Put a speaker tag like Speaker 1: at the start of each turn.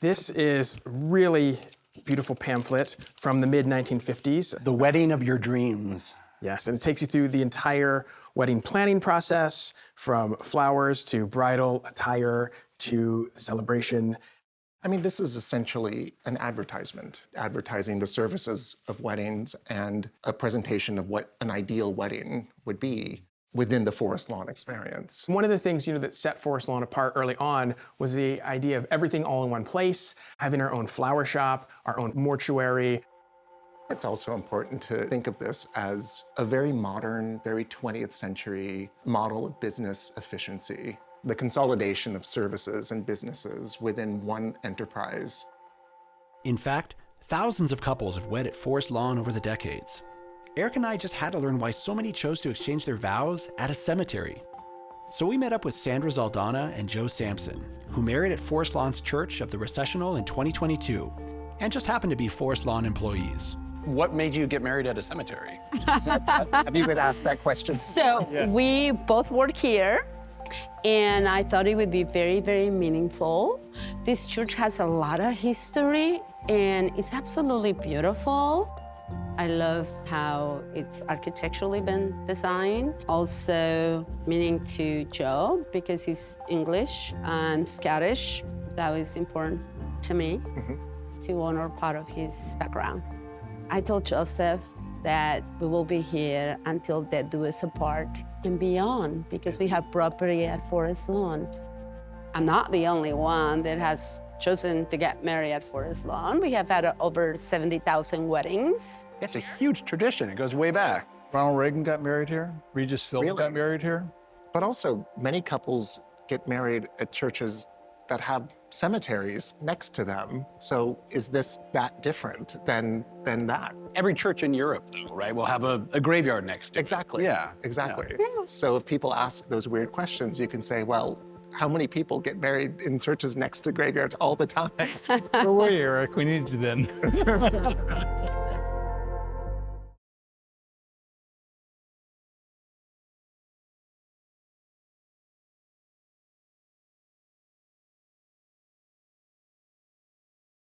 Speaker 1: This is really beautiful pamphlet from the mid-1950s.
Speaker 2: The wedding of your dreams.
Speaker 1: Yes, and it takes you through the entire wedding planning process, from flowers to bridal attire to celebration.
Speaker 3: I mean, this is essentially an advertisement, advertising the services of weddings and a presentation of what an ideal wedding would be within the Forest Lawn experience.
Speaker 1: One of the things, that set Forest Lawn apart early on was the idea of everything all in one place, having our own flower shop, our own mortuary.
Speaker 3: It's also important to think of this as a very modern, very 20th century model of business efficiency. The consolidation of services and businesses within one enterprise.
Speaker 2: In fact, thousands of couples have wed at Forest Lawn over the decades. Eric and I just had to learn why so many chose to exchange their vows at a cemetery. So we met up with Sandra Zaldana and Joe Sampson, who married at Forest Lawn's Church of the Recessional in 2022, and just happened to be Forest Lawn employees.
Speaker 4: What made you get married at a cemetery?
Speaker 3: Have you been asked that question?
Speaker 5: So we both work here, and I thought it would be very, very meaningful. This church has a lot of history, and it's absolutely beautiful. I love how it's architecturally been designed. Also, meaning to Joe, because he's English and Scottish. That was important to me, to honor part of his background. I told Joseph that we will be here until death do us apart and beyond, because we have property at Forest Lawn. I'm not the only one that has chosen to get married at Forest Lawn. We have had over 70,000 weddings.
Speaker 4: It's a huge tradition. It goes way back.
Speaker 6: Ronald Reagan got married here. Regis Philbin
Speaker 3: Really?
Speaker 6: got married here.
Speaker 3: But also, many couples get married at churches that have cemeteries next to them. So is this that different than that?
Speaker 4: Every church in Europe, though, right, will have a graveyard next to it.
Speaker 3: Exactly.
Speaker 4: Yeah.
Speaker 3: Exactly.
Speaker 5: Yeah.
Speaker 3: So if people ask those weird questions, you can say, well, how many people get married in churches next to graveyards all the time?
Speaker 6: Where were you, Eric? We need you then.